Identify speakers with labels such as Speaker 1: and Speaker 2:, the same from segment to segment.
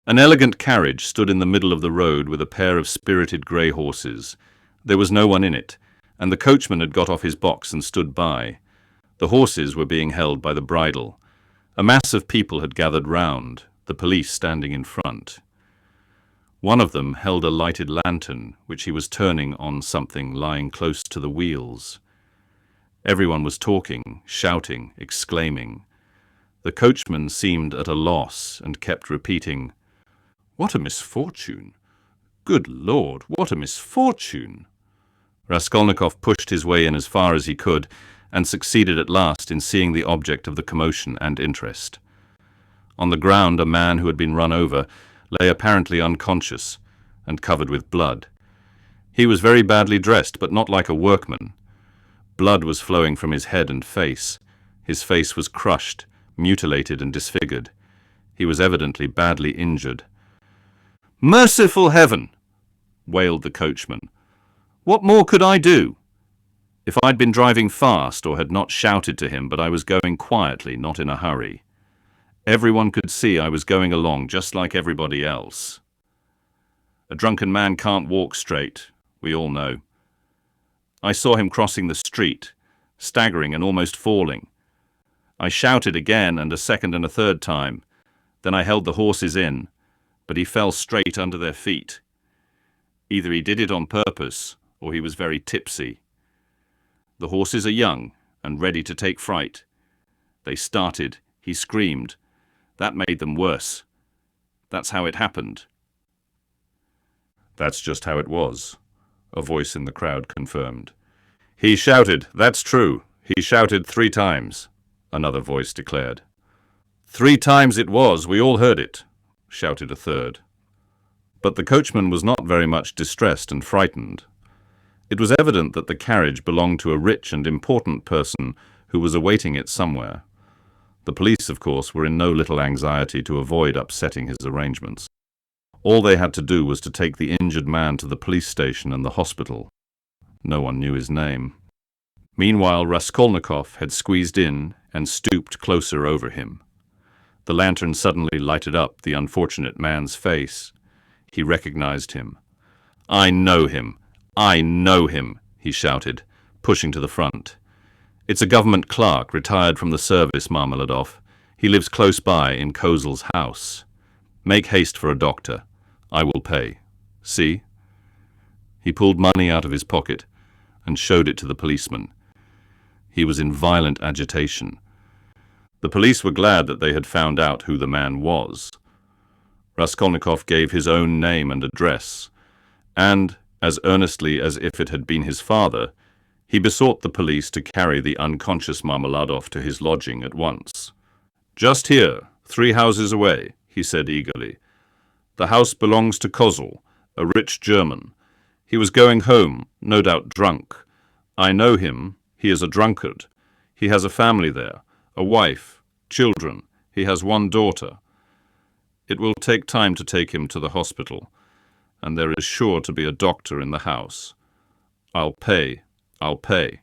Speaker 1: An elegant carriage stood in the middle of the road with a pair of spirited grey horses. There was no one in it, and the coachman had got off his box and stood by. The horses were being held by the bridle. A mass of people had gathered round, the police standing in front. One of them held a lighted lantern, which he was turning on something lying close to the wheels. Everyone was talking, shouting, exclaiming. The coachman seemed at a loss and kept repeating, "What a misfortune! Good Lord, what a misfortune!" Raskolnikov pushed his way in as far as he could and succeeded at last in seeing the object of the commotion and interest. On the ground, a man who had been run over lay apparently unconscious and covered with blood. He was very badly dressed, but not like a workman. Blood was flowing from his head and face. His face was crushed, mutilated and disfigured. He was evidently badly injured. "Merciful heaven!" wailed the coachman. "What more could I do? If I'd been driving fast or had not shouted to him, but I was going quietly, not in a hurry. Everyone could see I was going along just like everybody else. A drunken man can't walk straight, we all know. I saw him crossing the street, staggering and almost falling. I shouted again and a second and a third time. Then I held the horses in, but he fell straight under their feet. Either he did it on purpose, or he was very tipsy. The horses are young and ready to take fright. They started. He screamed. That made them worse. That's how it happened." "That's just how it was," a voice in the crowd confirmed. "He shouted, that's true. He shouted 3 times, another voice declared. 3 times it was, we all heard it, shouted a third. But the coachman was not very much distressed and frightened. It was evident that the carriage belonged to a rich and important person who was awaiting it somewhere. The police, of course, were in no little anxiety to avoid upsetting his arrangements. All they had to do was to take the injured man to the police station and the hospital. No one knew his name. Meanwhile, Raskolnikov had squeezed in and stooped closer over him. The lantern suddenly lighted up the unfortunate man's face. He recognized him. "I know him! I know him!" he shouted, pushing to the front. "It's a government clerk, retired from the service, Marmeladov. He lives close by in Kozel's house. Make haste for a doctor. I will pay. See?" He pulled money out of his pocket and showed it to the policeman. He was in violent agitation. The police were glad that they had found out who the man was. Raskolnikov gave his own name and address, and, as earnestly as if it had been his father, he besought the police to carry the unconscious Marmeladov to his lodging at once. "Just here, 3 houses away," he said eagerly. "The house belongs to Kozel, a rich German. He was going home, no doubt drunk. I know him. He is a drunkard. He has a family there, a wife, children. He has 1 daughter. It will take time to take him to the hospital, and there is sure to be a doctor in the house. I'll pay. I'll pay.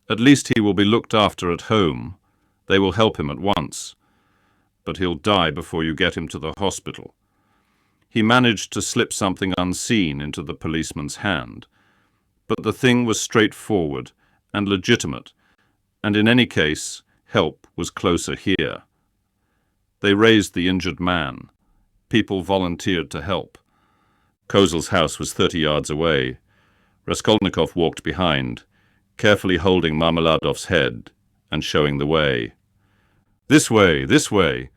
Speaker 1: At least he will be looked after at home. They will help him at once. But he'll die before you get him to the hospital." He managed to slip something unseen into the policeman's hand, but the thing was straightforward and legitimate, and in any case, help was closer here. They raised the injured man. People volunteered to help. Kozel's house was 30 yards away. Raskolnikov walked behind, carefully holding Marmeladov's head and showing the way. This way!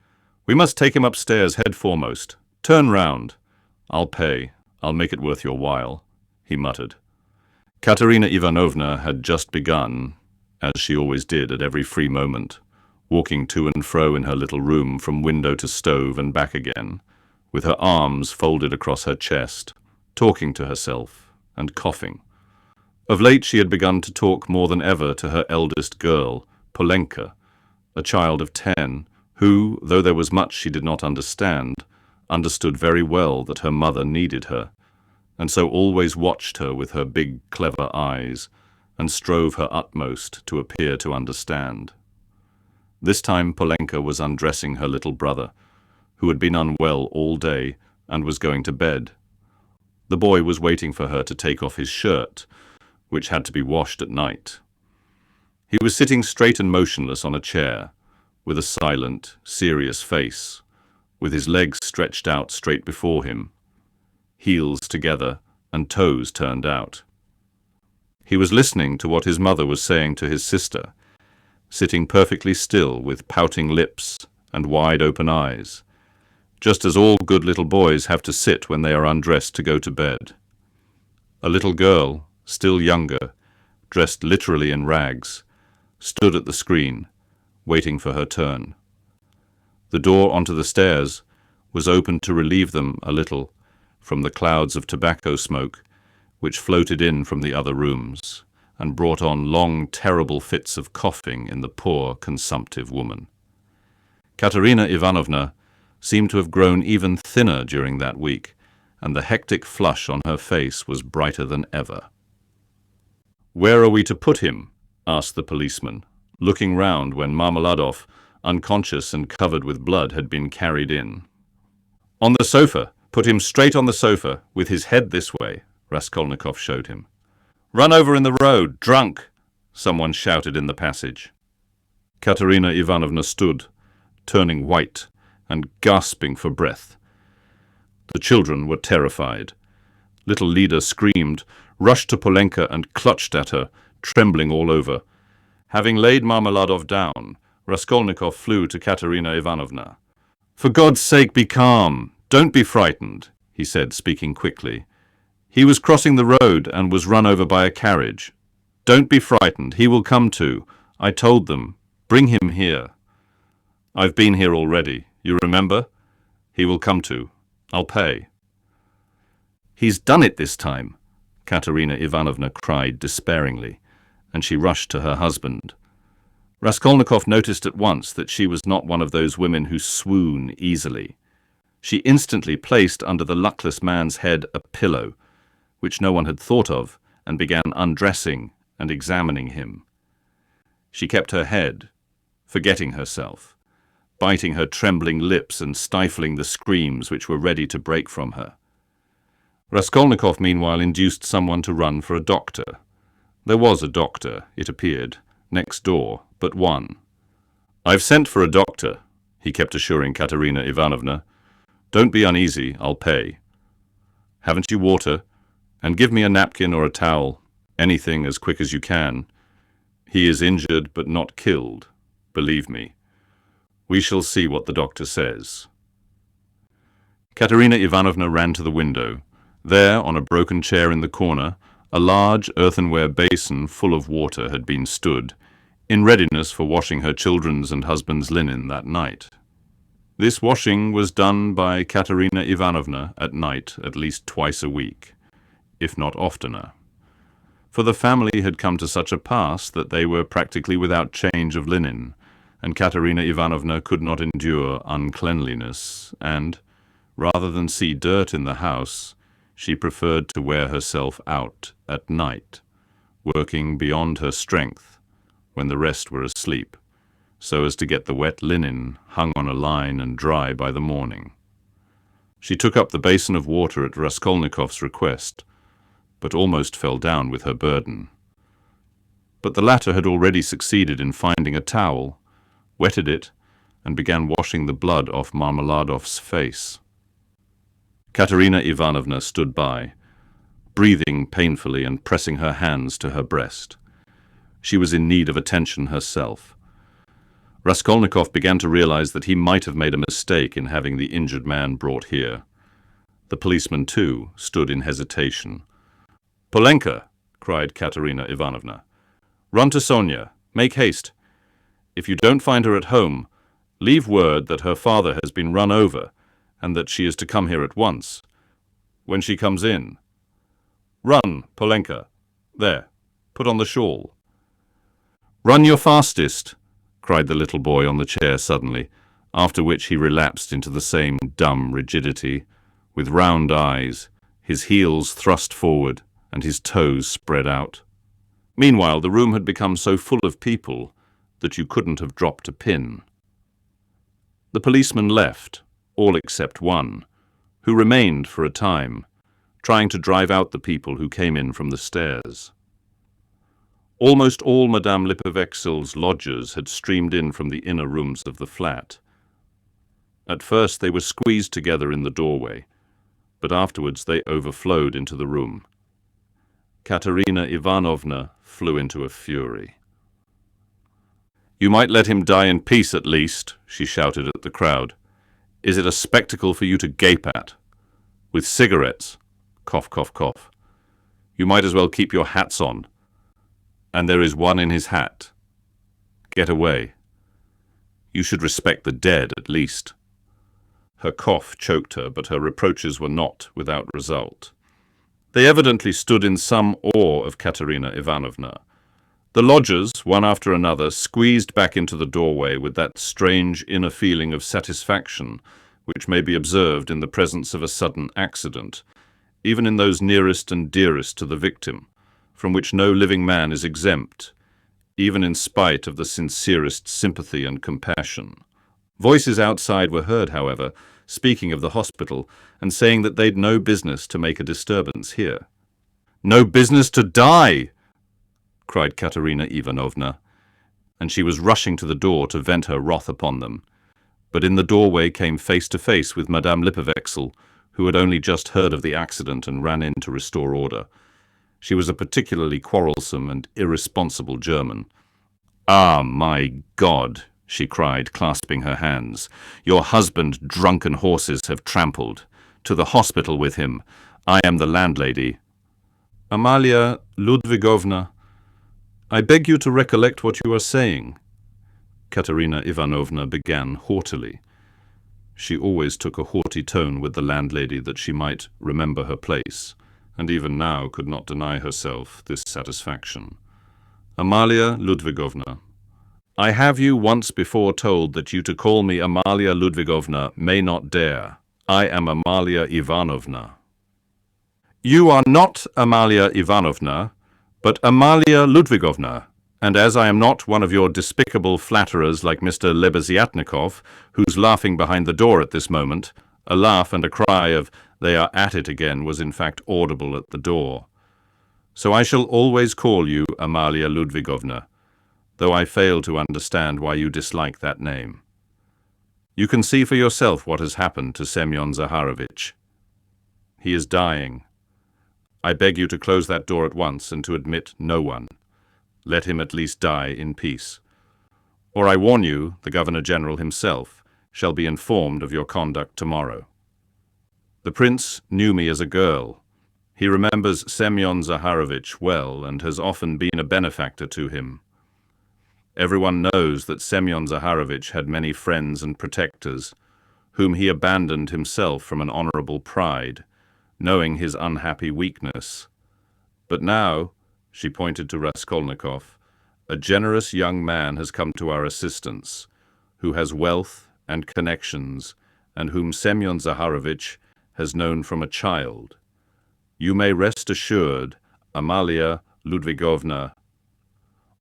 Speaker 1: We must take him upstairs head foremost. Turn round. I'll pay. I'll make it worth your while," he muttered. Katerina Ivanovna had just begun, as she always did at every free moment, walking to and fro in her little room from window to stove and back again, with her arms folded across her chest, talking to herself and coughing. Of late she had begun to talk more than ever to her eldest girl, Polenka, a child of 10, who, though there was much she did not understand, understood very well that her mother needed her, and so always watched her with her big, clever eyes, and strove her utmost to appear to understand. This time Polenka was undressing her little brother, who had been unwell all day and was going to bed. The boy was waiting for her to take off his shirt, which had to be washed at night. He was sitting straight and motionless on a chair, with a silent, serious face, with his legs stretched out straight before him, heels together and toes turned out. He was listening to what his mother was saying to his sister, sitting perfectly still with pouting lips and wide-open eyes, just as all good little boys have to sit when they are undressed to go to bed. A little girl, still younger, dressed literally in rags, stood at the screen, waiting for her turn. The door onto the stairs was open to relieve them a little from the clouds of tobacco smoke which floated in from the other rooms and brought on long, terrible fits of coughing in the poor, consumptive woman. Katerina Ivanovna seemed to have grown even thinner during that week, and the hectic flush on her face was brighter than ever. "Where are we to put him?" asked the policeman, looking round when Marmeladov, unconscious and covered with blood, had been carried in. "On the sofa. Put him straight on the sofa, with his head this way," Raskolnikov showed him. "Run over in the road, drunk!" someone shouted in the passage. Katerina Ivanovna stood, turning white and gasping for breath. The children were terrified. Little Lida screamed, rushed to Polenka and clutched at her, trembling all over. Having laid Marmeladov down, Raskolnikov flew to Katerina Ivanovna. "For God's sake, be calm. Don't be frightened," he said, speaking quickly. "He was crossing the road and was run over by a carriage. Don't be frightened. He will come to. I told them. Bring him here. I've been here already. You remember? He will come to. I'll pay." "He's done it this time," Katerina Ivanovna cried despairingly, and she rushed to her husband. Raskolnikov noticed at once that she was not one of those women who swoon easily. She instantly placed under the luckless man's head a pillow, which no one had thought of, and began undressing and examining him. She kept her head, forgetting herself, biting her trembling lips and stifling the screams which were ready to break from her. Raskolnikov meanwhile induced someone to run for a doctor. There was a doctor, it appeared, next door, but one. "I've sent for a doctor," he kept assuring Katerina Ivanovna. "Don't be uneasy, I'll pay. Haven't you water? And give me a napkin or a towel, anything as quick as you can. He is injured but not killed, believe me. We shall see what the doctor says." Katerina Ivanovna ran to the window. There, on a broken chair in the corner, a large earthenware basin full of water had been stood, in readiness for washing her children's and husband's linen that night. This washing was done by Katerina Ivanovna at night at least twice a week, if not oftener. For the family had come to such a pass that they were practically without change of linen, and Katerina Ivanovna could not endure uncleanliness, and, rather than see dirt in the house, she preferred to wear herself out at night, working beyond her strength when the rest were asleep, so as to get the wet linen hung on a line and dry by the morning. She took up the basin of water at Raskolnikov's request, but almost fell down with her burden. But the latter had already succeeded in finding a towel, wetted it, and began washing the blood off Marmeladov's face. Katerina Ivanovna stood by, breathing painfully and pressing her hands to her breast. She was in need of attention herself. Raskolnikov began to realize that he might have made a mistake in having the injured man brought here. The policeman, too, stood in hesitation. "Polenka!" cried Katerina Ivanovna. "Run to Sonia. Make haste. If you don't find her at home, leave word that her father has been run over and that she is to come here at once. When she comes in. Run, Polenka. There, put on the shawl." "Run your fastest," cried the little boy on the chair suddenly, after which he relapsed into the same dumb rigidity, with round eyes, his heels thrust forward and his toes spread out. Meanwhile, the room had become so full of people that you couldn't have dropped a pin. The policeman left, all except one, who remained for a time, trying to drive out the people who came in from the stairs. Almost all Madame Lippevechsel's lodgers had streamed in from the inner rooms of the flat. At first they were squeezed together in the doorway, but afterwards they overflowed into the room. Katerina Ivanovna flew into a fury. "You might let him die in peace at least," she shouted at the crowd. "Is it a spectacle for you to gape at? With cigarettes, cough, cough, cough. You might as well keep your hats on. And there is one in his hat. Get away. You should respect the dead, at least." Her cough choked her, but her reproaches were not without result. They evidently stood in some awe of Katerina Ivanovna. The lodgers, one after another, squeezed back into the doorway with that strange inner feeling of satisfaction which may be observed in the presence of a sudden accident, even in those nearest and dearest to the victim, from which no living man is exempt, even in spite of the sincerest sympathy and compassion. Voices outside were heard, however, speaking of the hospital and saying that they'd no business to make a disturbance here. "No business to die!" cried Katerina Ivanovna, and she was rushing to the door to vent her wrath upon them, but in the doorway came face to face with Madame Lippevechsel, who had only just heard of the accident and ran in to restore order. She was a particularly quarrelsome and irresponsible German. "Ah, my God!" she cried, clasping her hands. "Your husband drunken horses have trampled. To the hospital with him. I am the landlady." "Amalia Ludwigovna, I beg you to recollect what you are saying," Katerina Ivanovna began haughtily. She always took a haughty tone with the landlady that she might remember her place, and even now could not deny herself this satisfaction. "Amalia Ludwigovna, I have you once before told that you to call me Amalia Ludwigovna may not dare. I am Amalia Ivanovna." "You are not Amalia Ivanovna, but Amalia Ludwigovna, and as I am not one of your despicable flatterers like Mr. Lebeziatnikov, who's laughing behind the door at this moment," a laugh and a cry of "they are at it again" was in fact audible at the door, "so I shall always call you Amalia Ludwigovna, though I fail to understand why you dislike that name. You can see for yourself what has happened to Semyon Zaharovich. He is dying. I beg you to close that door at once and to admit no one. Let him at least die in peace. Or I warn you, the Governor-General himself shall be informed of your conduct tomorrow. The prince knew me as a girl. He remembers Semyon Zaharovich well and has often been a benefactor to him. Everyone knows that Semyon Zaharovich had many friends and protectors, whom he abandoned himself from an honorable pride, knowing his unhappy weakness. But now," she pointed to Raskolnikov, "a generous young man has come to our assistance, who has wealth and connections, and whom Semyon Zaharovich has known from a child. You may rest assured, Amalia Ludwigovna."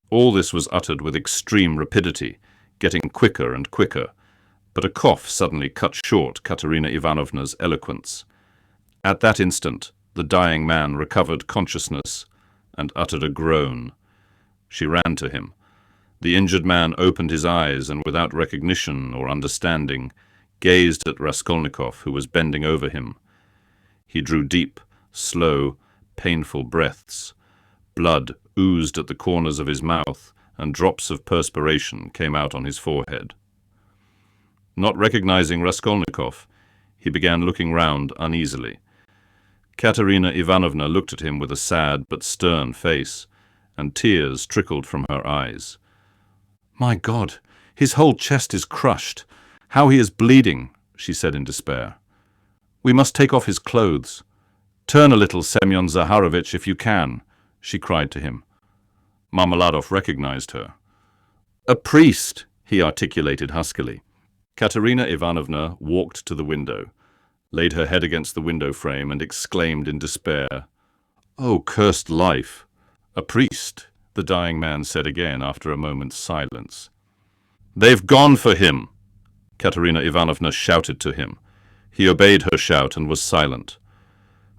Speaker 1: All this was uttered with extreme rapidity, getting quicker and quicker, but a cough suddenly cut short Katerina Ivanovna's eloquence. At that instant, the dying man recovered consciousness and uttered a groan. She ran to him. The injured man opened his eyes and, without recognition or understanding, gazed at Raskolnikov, who was bending over him. He drew deep, slow, painful breaths. Blood oozed at the corners of his mouth, and drops of perspiration came out on his forehead. Not recognizing Raskolnikov, he began looking round uneasily. Katerina Ivanovna looked at him with a sad but stern face, and tears trickled from her eyes. "My God, his whole chest is crushed. How he is bleeding," she said in despair. "We must take off his clothes. Turn a little, Semyon Zaharovich, if you can," she cried to him. Marmeladov recognized her. "A priest," he articulated huskily. Katerina Ivanovna walked to the window, laid her head against the window frame, and exclaimed in despair, "Oh, cursed life! A priest," the dying man said again after a moment's silence. "They've gone for him!" Katerina Ivanovna shouted to him. He obeyed her shout and was silent.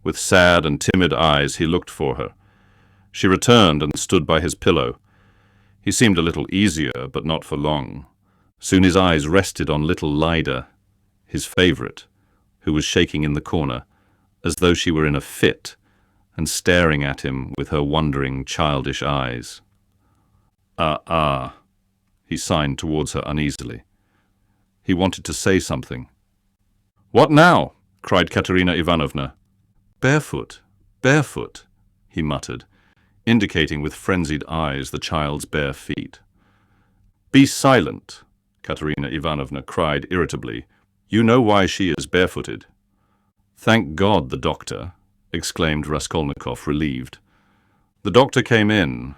Speaker 1: With sad and timid eyes he looked for her. She returned and stood by his pillow. He seemed a little easier, but not for long. Soon his eyes rested on little Lida, his favourite, who was shaking in the corner, as though she were in a fit, and staring at him with her wondering, childish eyes. He signed towards her uneasily. He wanted to say something. "What now?" cried Katerina Ivanovna. "Barefoot, barefoot," he muttered, indicating with frenzied eyes the child's bare feet. "Be silent," Katerina Ivanovna cried irritably. "You know why she is barefooted." "Thank God, the doctor," exclaimed Raskolnikov, relieved. The doctor came in,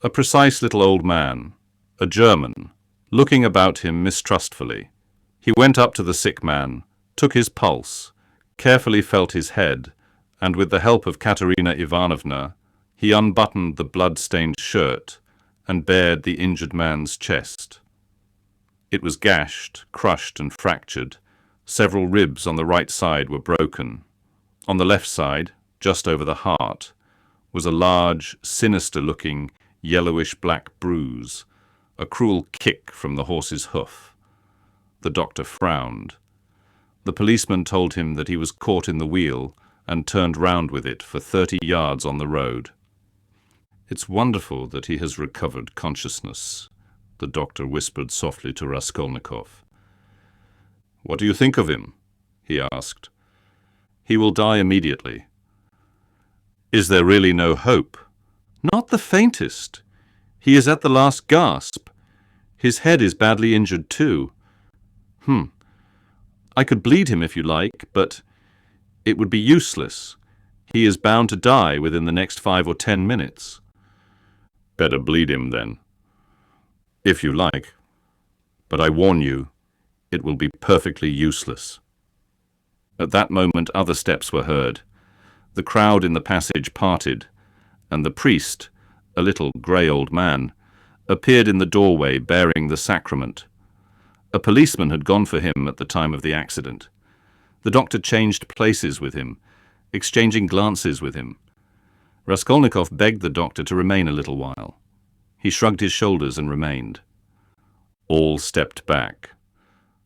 Speaker 1: a precise little old man, a German, looking about him mistrustfully. He went up to the sick man, took his pulse, carefully felt his head, and with the help of Katerina Ivanovna, he unbuttoned the blood-stained shirt and bared the injured man's chest. It was gashed, crushed and fractured. Several ribs on the right side were broken. On the left side, just over the heart, was a large, sinister-looking, yellowish-black bruise, a cruel kick from the horse's hoof. The doctor frowned. The policeman told him that he was caught in the wheel and turned round with it for 30 yards on the road. "It's wonderful that he has recovered consciousness," the doctor whispered softly to Raskolnikov. "What do you think of him?" he asked. "He will die immediately." "Is there really no hope?" "Not the faintest. He is at the last gasp. His head is badly injured too. I could bleed him if you like, but it would be useless. He is bound to die within the next 5 or 10 minutes. "Better bleed him, then." "If you like. But I warn you, it will be perfectly useless." At that moment other steps were heard. The crowd in the passage parted, and the priest, a little grey old man, appeared in the doorway bearing the sacrament. A policeman had gone for him at the time of the accident. The doctor changed places with him, exchanging glances with him. Raskolnikov begged the doctor to remain a little while. He shrugged his shoulders and remained. All stepped back.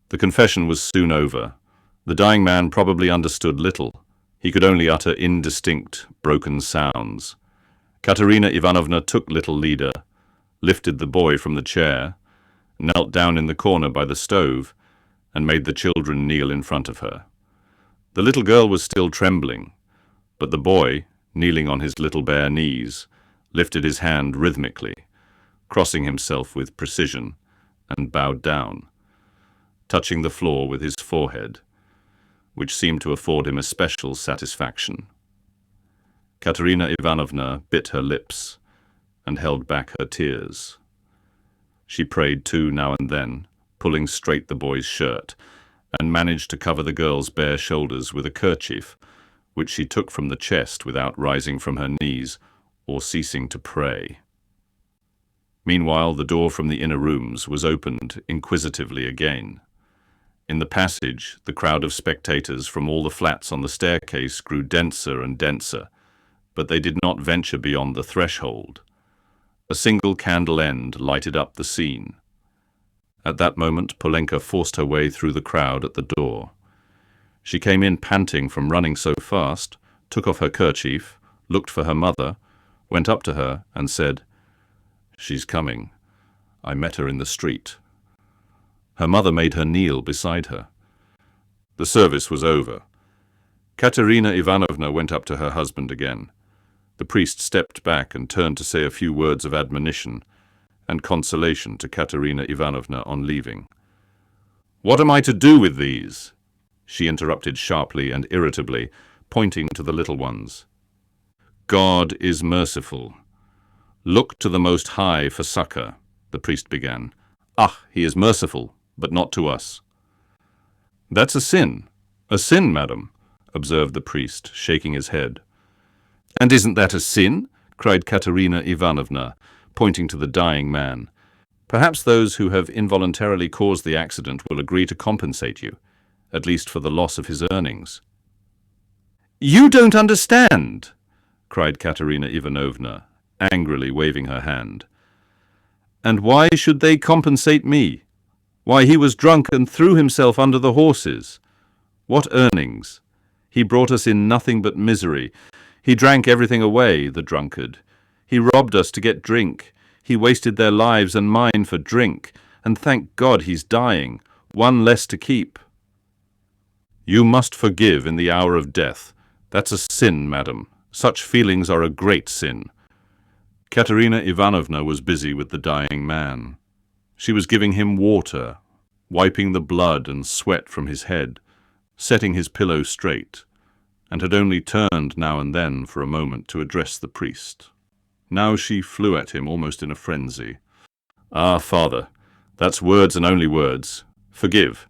Speaker 1: The confession was soon over. The dying man probably understood little. He could only utter indistinct, broken sounds. Katerina Ivanovna took little Lida, lifted the boy from the chair, knelt down in the corner by the stove, and made the children kneel in front of her. The little girl was still trembling, but the boy, kneeling on his little bare knees, lifted his hand rhythmically, crossing himself with precision, and bowed down, touching the floor with his forehead, which seemed to afford him a special satisfaction. Katerina Ivanovna bit her lips and held back her tears. She prayed too now and then, pulling straight the boy's shirt, and managed to cover the girl's bare shoulders with a kerchief, which she took from the chest without rising from her knees or ceasing to pray. Meanwhile, the door from the inner rooms was opened inquisitively again. In the passage, the crowd of spectators from all the flats on the staircase grew denser and denser, but they did not venture beyond the threshold. A single candle end lighted up the scene. At that moment, Polenka forced her way through the crowd at the door. She came in panting from running so fast, took off her kerchief, looked for her mother, went up to her and said, "She's coming. I met her in the street." Her mother made her kneel beside her. The service was over. Katerina Ivanovna went up to her husband again. The priest stepped back and turned to say a few words of admonition and consolation to Katerina Ivanovna on leaving. "What am I to do with these?" she interrupted sharply and irritably, pointing to the little ones. "God is merciful. Look to the Most High for succor," the priest began. "Ah, he is merciful, but not to us." "That's a sin, madam," observed the priest, shaking his head. "And isn't that a sin?" cried Katerina Ivanovna, pointing to the dying man. Perhaps those who have involuntarily caused the accident will agree to compensate you, at least for the loss of his earnings." "You don't understand!" cried Katerina Ivanovna, angrily waving her hand. "And why should they compensate me? Why, he was drunk and threw himself under the horses. What earnings? He brought us in nothing but misery. He drank everything away, the drunkard. He robbed us to get drink. He wasted their lives and mine for drink, and thank God he's dying, one less to keep." "You must forgive in the hour of death. That's a sin, madam. Such feelings are a great sin." Katerina Ivanovna was busy with the dying man. She was giving him water, wiping the blood and sweat from his head, setting his pillow straight, and had only turned now and then for a moment to address the priest. Now she flew at him almost in a frenzy. "Ah, father, that's words and only words. Forgive.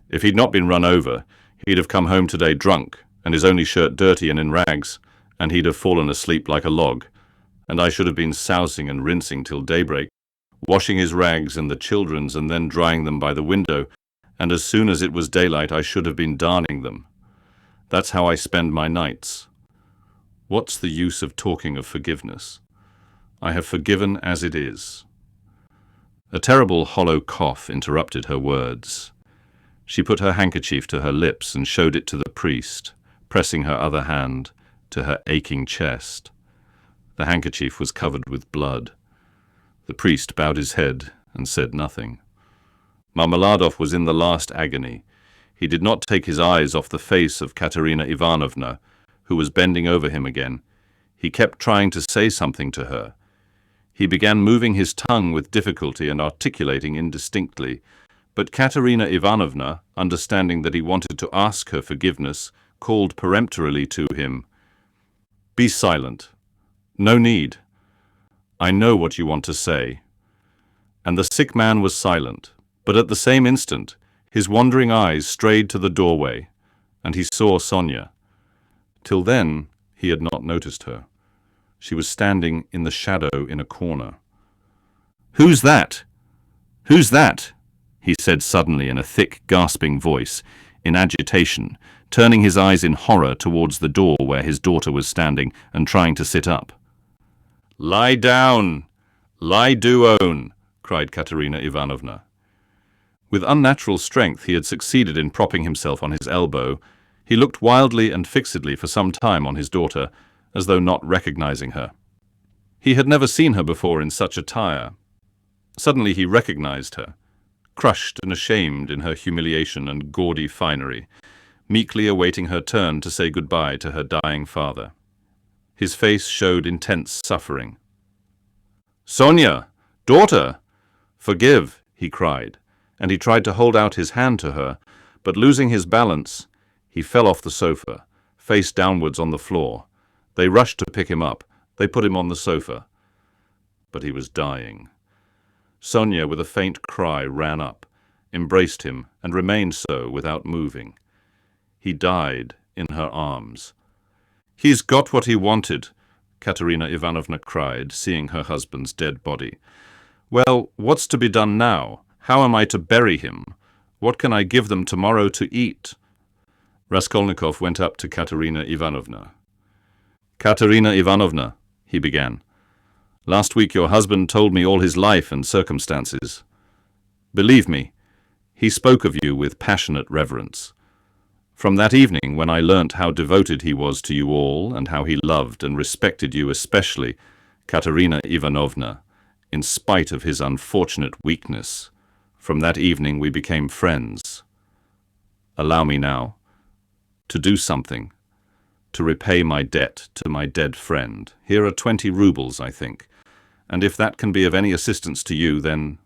Speaker 1: If he'd not been run over, he'd have come home today drunk, and his only shirt dirty and in rags, and he'd have fallen asleep like a log, and I should have been sousing and rinsing till daybreak, washing his rags and the children's and then drying them by the window, and as soon as it was daylight I should have been darning them. That's how I spend my nights. What's the use of talking of forgiveness? I have forgiven as it is." A terrible hollow cough interrupted her words. She put her handkerchief to her lips and showed it to the priest, pressing her other hand to her aching chest. The handkerchief was covered with blood. The priest bowed his head and said nothing. Marmeladov was in the last agony. He did not take his eyes off the face of Katerina Ivanovna, who was bending over him again. He kept trying to say something to her. He began moving his tongue with difficulty and articulating indistinctly, but Katerina Ivanovna, understanding that he wanted to ask her forgiveness, called peremptorily to him, "Be silent. No need. I know what you want to say." And the sick man was silent, but at the same instant his wandering eyes strayed to the doorway, and he saw Sonia. Till then he had not noticed her. She was standing in the shadow in a corner. "Who's that? Who's that?" he said suddenly in a thick, gasping voice, in agitation, turning his eyes in horror towards the door where his daughter was standing and trying to sit up. "Lie down! Lie do own!" cried Katerina Ivanovna. With unnatural strength he had succeeded in propping himself on his elbow. He looked wildly and fixedly for some time on his daughter, as though not recognizing her. He had never seen her before in such attire. Suddenly he recognized her, crushed and ashamed in her humiliation and gaudy finery, meekly awaiting her turn to say goodbye to her dying father. His face showed intense suffering. "Sonia! Daughter! Forgive!" he cried, and he tried to hold out his hand to her, but losing his balance, he fell off the sofa, face downwards on the floor. They rushed to pick him up. They put him on the sofa. But he was dying. Sonia, with a faint cry, ran up, embraced him, and remained so without moving. He died in her arms. "He's got what he wanted," Katerina Ivanovna cried, seeing her husband's dead body. "Well, what's to be done now? How am I to bury him? What can I give them tomorrow to eat?" Raskolnikov went up to Katerina Ivanovna. "Katerina Ivanovna," he began, "last week your husband told me all his life and circumstances. Believe me, he spoke of you with passionate reverence. From that evening when I learnt how devoted he was to you all and how he loved and respected you especially, Katerina Ivanovna, in spite of his unfortunate weakness, from that evening we became friends. Allow me now to do something, to repay my debt to my dead friend. Here are 20 rubles, I think, and if that can be of any assistance to you, then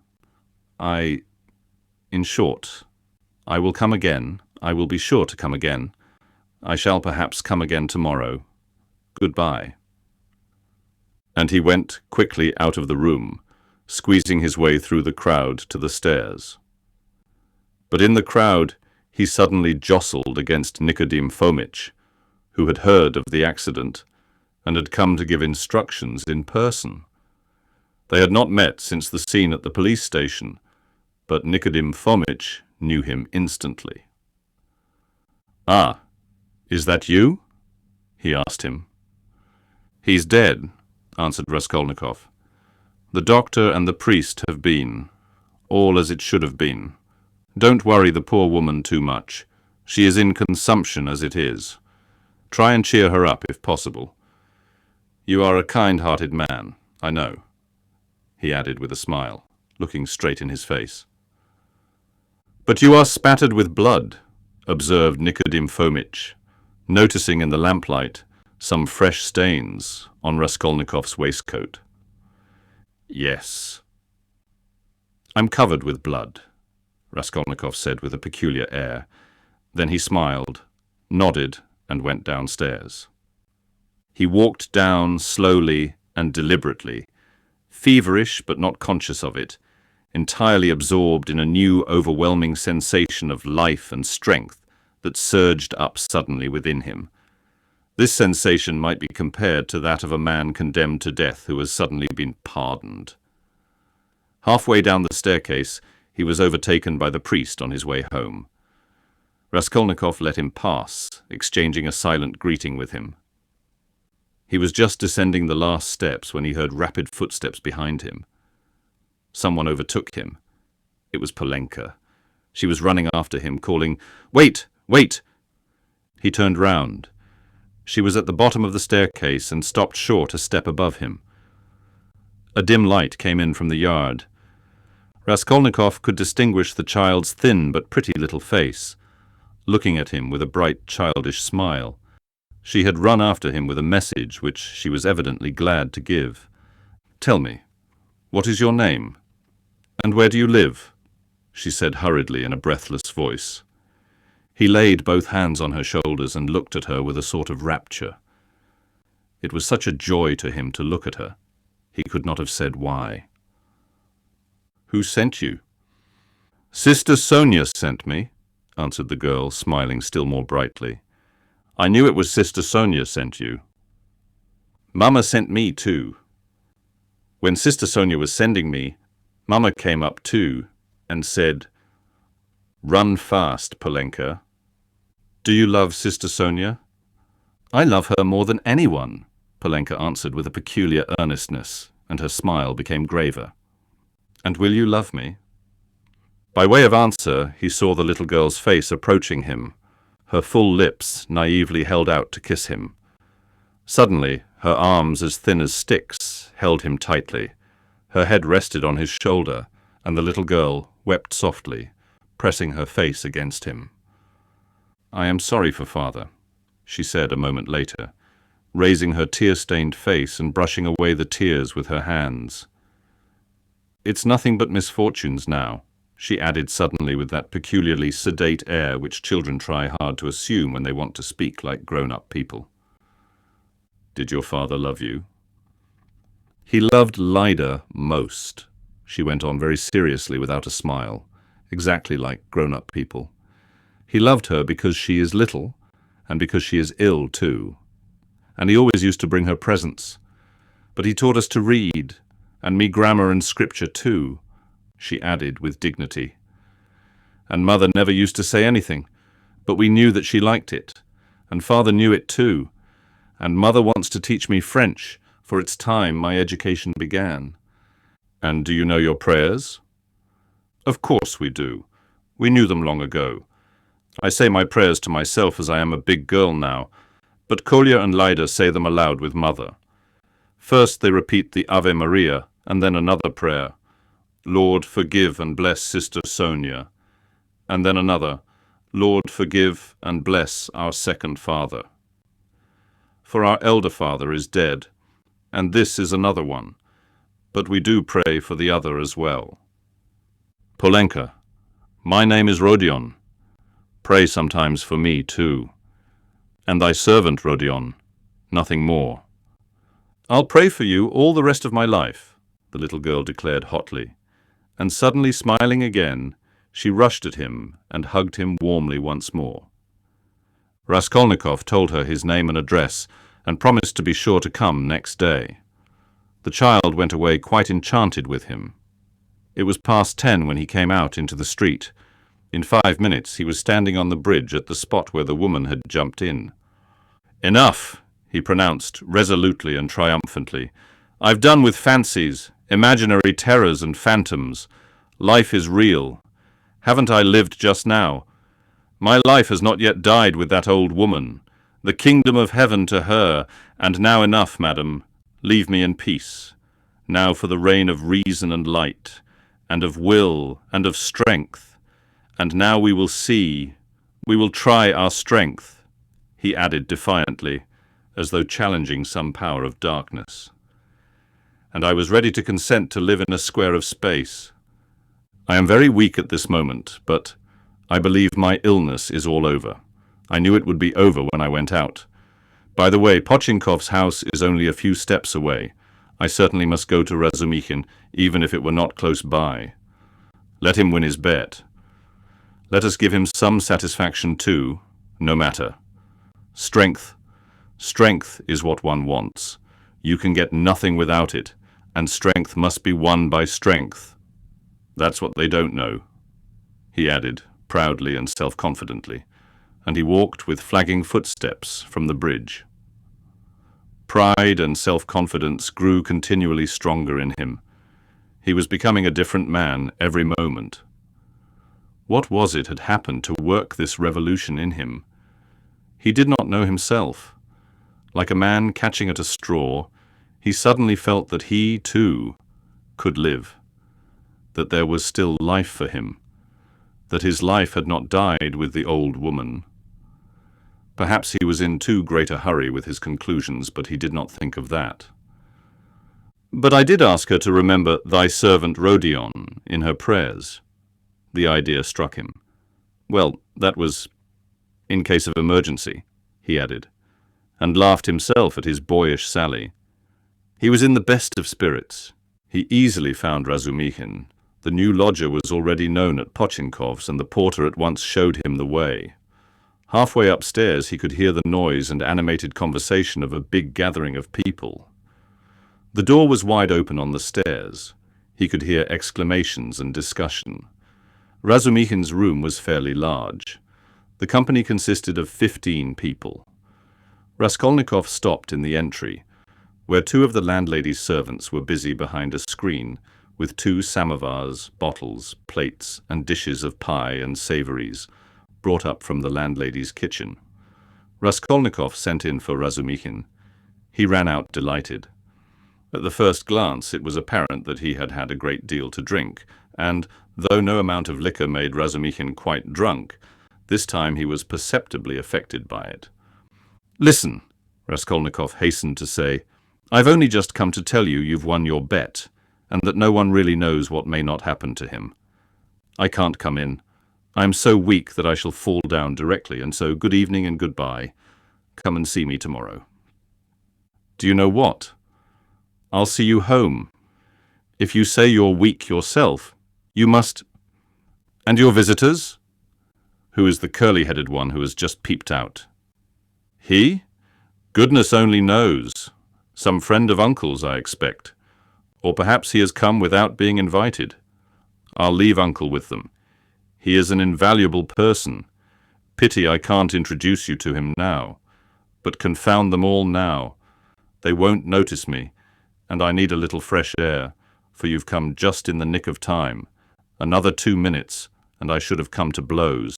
Speaker 1: in short, I will come again. I will be sure to come again. I shall perhaps come again tomorrow. Goodbye." And he went quickly out of the room, squeezing his way through the crowd to the stairs. But in the crowd he suddenly jostled against Nicodim Fomitch, who had heard of the accident and had come to give instructions in person. They had not met since the scene at the police station, but Nikodim Fomitch knew him instantly. "Ah, is that you?" he asked him. "He's dead," answered Raskolnikov. "The doctor and the priest have been. All as it should have been. Don't worry the poor woman too much. She is in consumption as it is. Try and cheer her up if possible. You are a kind-hearted man, I know," he added with a smile, looking straight in his face. "But you are spattered with blood," observed Nikodim Fomitch, noticing in the lamplight some fresh stains on Raskolnikov's waistcoat. "Yes." "I'm covered with blood," Raskolnikov said with a peculiar air. Then he smiled, nodded, and went downstairs. He walked down slowly and deliberately, feverish but not conscious of it, entirely absorbed in a new overwhelming sensation of life and strength that surged up suddenly within him. This sensation might be compared to that of a man condemned to death who has suddenly been pardoned. Halfway down the staircase, he was overtaken by the priest on his way home. Raskolnikov let him pass, exchanging a silent greeting with him. He was just descending the last steps when he heard rapid footsteps behind him. Someone overtook him. It was Polenka. She was running after him, calling, "Wait! Wait!" He turned round. She was at the bottom of the staircase and stopped short a step above him. A dim light came in from the yard. Raskolnikov could distinguish the child's thin but pretty little face, looking at him with a bright childish smile. She had run after him with a message which she was evidently glad to give. "Tell me, what is your name? And where do you live?" she said hurriedly in a breathless voice. He laid both hands on her shoulders and looked at her with a sort of rapture. It was such a joy to him to look at her. He could not have said why. "Who sent you?" "Sister Sonia sent me," answered the girl, smiling still more brightly. "I knew it was Sister Sonia sent you." "Mama sent me too. When Sister Sonia was sending me, Mama came up too and said, 'Run fast, Polenka.' Do you love Sister Sonia?" "I love her more than anyone," Polenka answered with a peculiar earnestness, and her smile became graver. "And will you love me?" By way of answer, he saw the little girl's face approaching him, her full lips naively held out to kiss him. Suddenly, her arms as thin as sticks held him tightly. Her head rested on his shoulder, and the little girl wept softly, pressing her face against him. "I am sorry for father," she said a moment later, raising her tear-stained face and brushing away the tears with her hands. "It's nothing but misfortunes now," she added suddenly with that peculiarly sedate air which children try hard to assume when they want to speak like grown-up people. "Did your father love you?" "He loved Lida most," she went on very seriously without a smile, exactly like grown-up people. "He loved her because she is little, and because she is ill too. And he always used to bring her presents. But he taught us to read, and me grammar and scripture too," she added with dignity. "And mother never used to say anything, but we knew that she liked it, and father knew it too, and mother wants to teach me French, for it's time my education began." "And do you know your prayers?" "Of course we do. We knew them long ago. I say my prayers to myself as I am a big girl now, but Kolya and Lida say them aloud with mother. First they repeat the Ave Maria, and then another prayer, 'Lord, forgive and bless Sister Sonia,' and then another, 'Lord, forgive and bless our second father.' For our elder father is dead, and this is another one, but we do pray for the other as well. Polenka, my name is Rodion. Pray sometimes for me too. And thy servant, Rodion, nothing more." "I'll pray for you all the rest of my life," the little girl declared hotly, and suddenly smiling again, she rushed at him and hugged him warmly once more. Raskolnikov told her his name and address, and promised to be sure to come next day. The child went away quite enchanted with him. It was past 10 when he came out into the street. In 5 minutes he was standing on the bridge at the spot where the woman had jumped in. "Enough," he pronounced resolutely and triumphantly. "I've done with fancies, imaginary terrors and phantoms. Life is real. Haven't I lived just now? My life has not yet died with that old woman. The kingdom of heaven to her, and now enough, madam. Leave me in peace. Now for the reign of reason and light, and of will, and of strength. And now we will see, we will try our strength," he added defiantly, as though challenging some power of darkness. And I was ready to consent to live in a square of space. I am very weak at this moment, but I believe my illness is all over. I knew it would be over when I went out. By the way, Pochinkov's house is only a few steps away. I certainly must go to Razumikhin, even if it were not close by. Let him win his bet. Let us give him some satisfaction too, no matter. Strength. Strength is what one wants. You can get nothing without it, and strength must be won by strength. That's what they don't know," he added, proudly and self-confidently, and he walked with flagging footsteps from the bridge. Pride and self-confidence grew continually stronger in him. He was becoming a different man every moment. What was it had happened to work this revolution in him? He did not know himself. Like a man catching at a straw, he suddenly felt that he, too, could live, that there was still life for him, that his life had not died with the old woman. Perhaps he was in too great a hurry with his conclusions, but he did not think of that. "But I did ask her to remember thy servant Rodion in her prayers." The idea struck him. "Well, that was in case of emergency," he added, and laughed himself at his boyish sally. He was in the best of spirits. He easily found Razumikhin. The new lodger was already known at Pochinkov's, and the porter at once showed him the way. Halfway upstairs he could hear the noise and animated conversation of a big gathering of people. The door was wide open on the stairs. He could hear exclamations and discussion. Razumikhin's room was fairly large. The company consisted of 15 people. Raskolnikov stopped in the entry, where 2 of the landlady's servants were busy behind a screen with 2 samovars, bottles, plates, and dishes of pie and savouries brought up from the landlady's kitchen. Raskolnikov sent in for Razumikhin. He ran out delighted. At the first glance it was apparent that he had had a great deal to drink, and, though no amount of liquor made Razumikhin quite drunk, this time he was perceptibly affected by it. "Listen," Raskolnikov hastened to say, "I've only just come to tell you you've won your bet, and that no one really knows what may not happen to him. I can't come in. I am so weak that I shall fall down directly, and so good evening and goodbye. Come and see me tomorrow." "Do you know what? I'll see you home. If you say you're weak yourself, you must—" "And your visitors?" "Who is the curly-headed one who has just peeped out?" "He? Goodness only knows. Some friend of Uncle's, I expect. Or perhaps he has come without being invited. I'll leave Uncle with them. He is an invaluable person. Pity I can't introduce you to him now. But confound them all now. They won't notice me, and I need a little fresh air, for you've come just in the nick of time. Another 2 minutes, and I should have come to blows.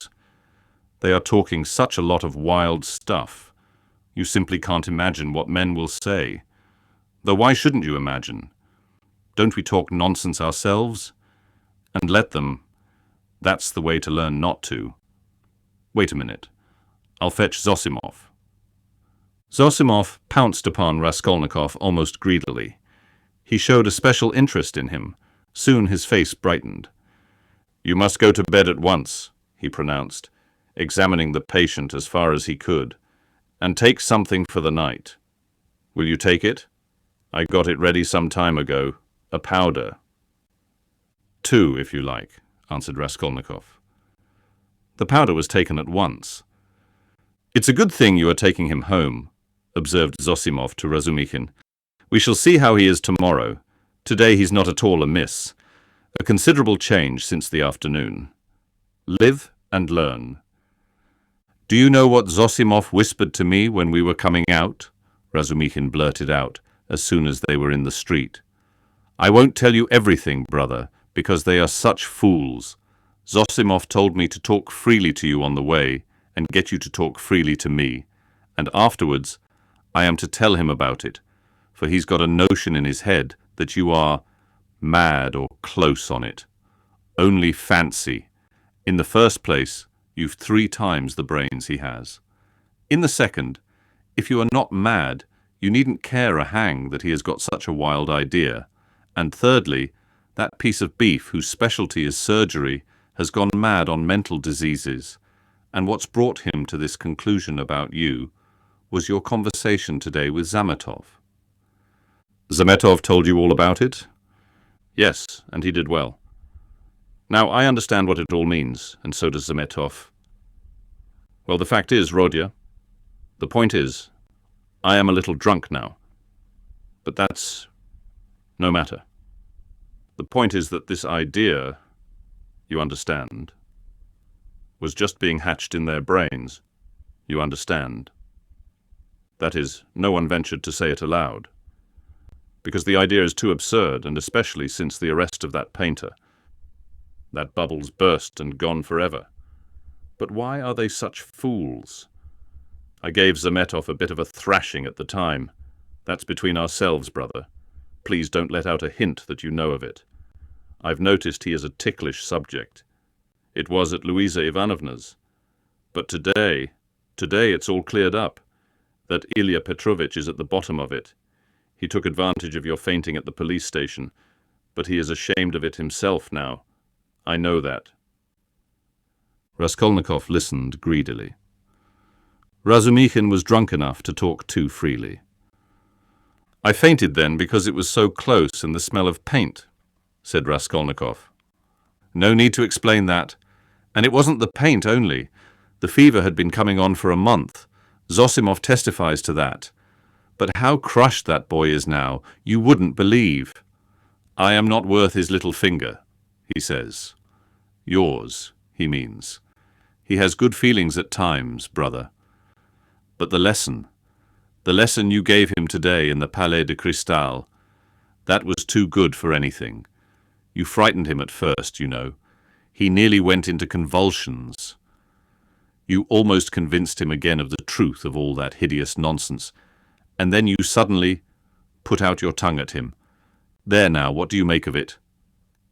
Speaker 1: They are talking such a lot of wild stuff. You simply can't imagine what men will say. Though why shouldn't you imagine? Don't we talk nonsense ourselves? And let them. That's the way to learn not to. Wait a minute. I'll fetch Zosimov." Zosimov pounced upon Raskolnikov almost greedily. He showed a special interest in him. Soon his face brightened. "You must go to bed at once," he pronounced, examining the patient as far as he could, "and take something for the night. Will you take it? I got it ready some time ago. A powder." "2, if you like," answered Raskolnikov. The powder was taken at once. "It's a good thing you are taking him home," observed Zosimov to Razumikhin. We shall see how he is tomorrow. Today he's not at all amiss. A considerable change since the afternoon. Live and learn. Do you know what Zosimov whispered to me when we were coming out? Razumikhin blurted out as soon as they were in the street. I won't tell you everything, brother, because they are such fools. Zosimov told me to talk freely to you on the way and get you to talk freely to me, and afterwards I am to tell him about it, for he's got a notion in his head that you are mad or close on it. Only fancy. In the first place, you've 3 times the brains he has. In the second, if you are not mad, you needn't care a hang that he has got such a wild idea. And thirdly, that piece of beef whose specialty is surgery has gone mad on mental diseases, and what's brought him to this conclusion about you was your conversation today with Zamyotov. Zamyotov told you all about it? Yes, and he did well. Now, I understand what it all means, and so does Zamyotov. Well, the fact is, Rodya, the point is, I am a little drunk now. But that's no matter. The point is that this idea, you understand, was just being hatched in their brains. You understand. That is, no one ventured to say it aloud. Because the idea is too absurd, and especially since the arrest of that painter. That bubble's burst and gone forever. But why are they such fools? I gave Zamyotov a bit of a thrashing at the time. That's between ourselves, brother. Please don't let out a hint that you know of it. I've noticed he is a ticklish subject. It was at Louisa Ivanovna's. But today it's all cleared up. That Ilya Petrovitch is at the bottom of it. He took advantage of your fainting at the police station, but he is ashamed of it himself now. I know that. Raskolnikov listened greedily. Razumikhin was drunk enough to talk too freely. I fainted then because it was so close and the smell of paint, said Raskolnikov. No need to explain that. And it wasn't the paint only. The fever had been coming on for a month. Zosimov testifies to that. But how crushed that boy is now, you wouldn't believe. I am not worth his little finger, he says. Yours, he means. He has good feelings at times, brother. But the lesson you gave him today in the Palais de Cristal, that was too good for anything. You frightened him at first, you know. He nearly went into convulsions. You almost convinced him again of the truth of all that hideous nonsense, and then you suddenly put out your tongue at him. There now, what do you make of it?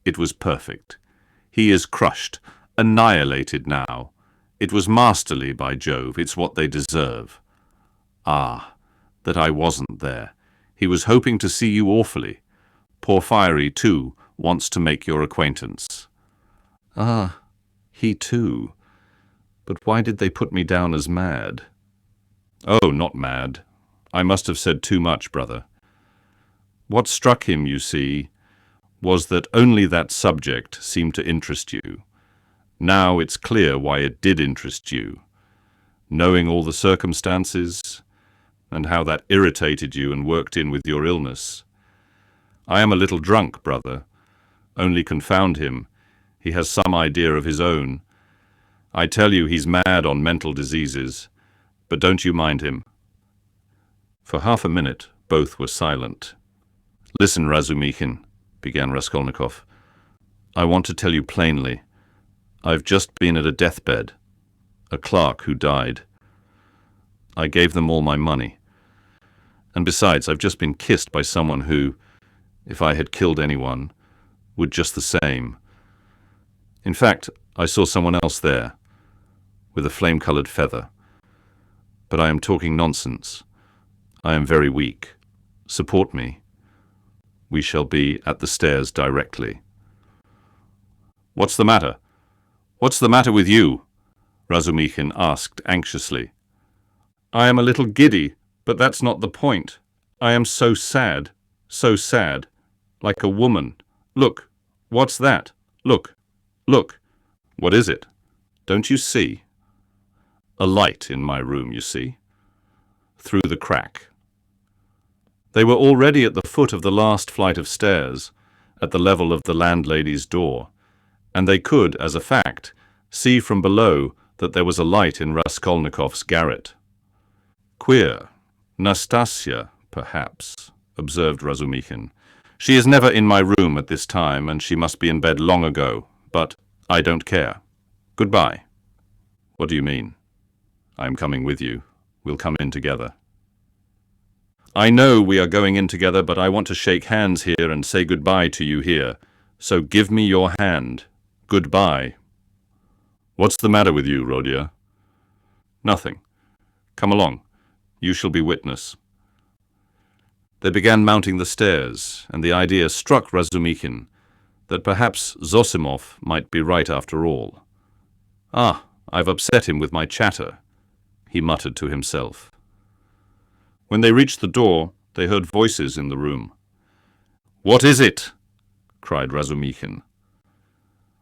Speaker 1: It was perfect. He is crushed, annihilated now. It was masterly, by Jove, it's what they deserve. Ah, that I wasn't there. He was hoping to see you awfully. Porfiry, too, wants to make your acquaintance. Ah, he too. But why did they put me down as mad? Oh, not mad. I must have said too much, brother. What struck him, you see, was that only that subject seemed to interest you. Now it's clear why it did interest you. Knowing all the circumstances, and how that irritated you and worked in with your illness. I am a little drunk, brother. Only confound him. He has some idea of his own. I tell you he's mad on mental diseases, but don't you mind him. For half a minute, both were silent. Listen, Razumikhin, began Raskolnikov. I want to tell you plainly. I've just been at a deathbed. A clerk who died. I gave them all my money. And besides, I've just been kissed by someone who, if I had killed anyone, would just the same. In fact, I saw someone else there, with a flame-coloured feather. But I am talking nonsense. I am very weak. Support me. We shall be at the stairs directly. What's the matter? What's the matter with you? Razumikhin asked anxiously. I am a little giddy, but that's not the point. I am so sad, like a woman. Look, what's that? Look, look. What is it? Don't you see? A light in my room, you see? Through the crack. They were already at the foot of the last flight of stairs, at the level of the landlady's door, and they could, as a fact, see from below that there was a light in Raskolnikov's garret. "Queer. Nastasia, perhaps," observed Razumikhin. "She is never in my room at this time, and she must be in bed long ago, but I don't care. Goodbye." "What do you mean?" "I'm coming with you. We'll come in together." "I know we are going in together, but I want to shake hands here and say goodbye to you here. So give me your hand. Goodbye." "What's the matter with you, Rodya?" "Nothing. Come along. You shall be witness." They began mounting the stairs, and the idea struck Razumikhin that perhaps Zosimov might be right after all. "Ah, I've upset him with my chatter," he muttered to himself. When they reached the door, they heard voices in the room. "What is it?" cried Razumikhin.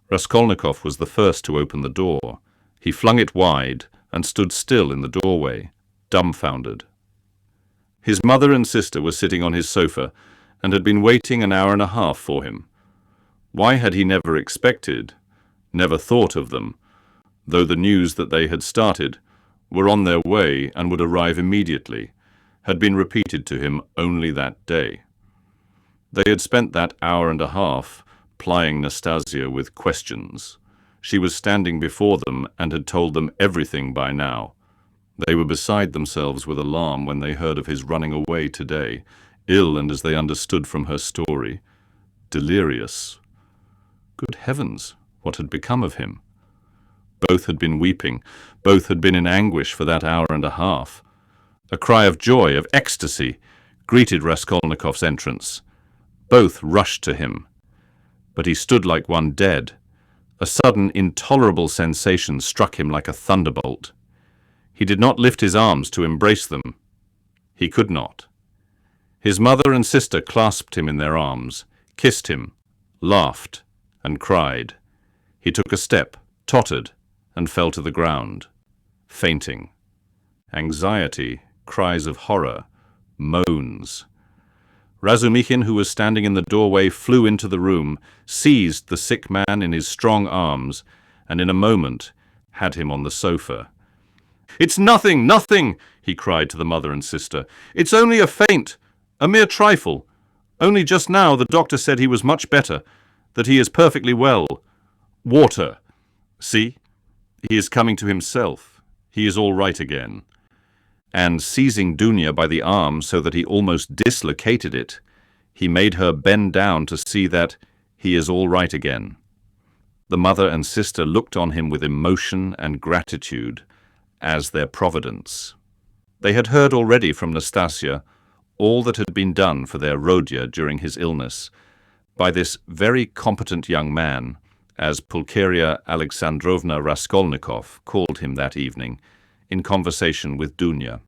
Speaker 1: Raskolnikov was the first to open the door. He flung it wide and stood still in the doorway, dumbfounded. His mother and sister were sitting on his sofa and had been waiting an hour and a half for him. Why had he never expected, never thought of them, though the news that they had started, were on their way and would arrive immediately, had been repeated to him only that day. They had spent that hour and a half plying Nastasia with questions. She was standing before them and had told them everything by now. They were beside themselves with alarm when they heard of his running away today, ill and, as they understood from her story, delirious. Good heavens, what had become of him? Both had been weeping, both had been in anguish for that hour and a half. A cry of joy, of ecstasy, greeted Raskolnikov's entrance. Both rushed to him. But he stood like one dead. A sudden, intolerable sensation struck him like a thunderbolt. He did not lift his arms to embrace them. He could not. His mother and sister clasped him in their arms, kissed him, laughed, and cried. He took a step, tottered, and fell to the ground, fainting. Anxiety, cries of horror, moans. Razumikhin, who was standing in the doorway, flew into the room, seized the sick man in his strong arms, and in a moment had him on the sofa. "It's nothing, nothing!" he cried to the mother and sister. "It's only a faint, a mere trifle. Only just now the doctor said he was much better, that he is perfectly well. Water. See, he is coming to himself. He is all right again." And seizing Dunya by the arm so that he almost dislocated it, he made her bend down to see that he is all right again. The mother and sister looked on him with emotion and gratitude as their providence. They had heard already from Nastasia all that had been done for their Rodya during his illness by this very competent young man, as Pulcheria Alexandrovna Raskolnikov called him that evening, in conversation with Dunya.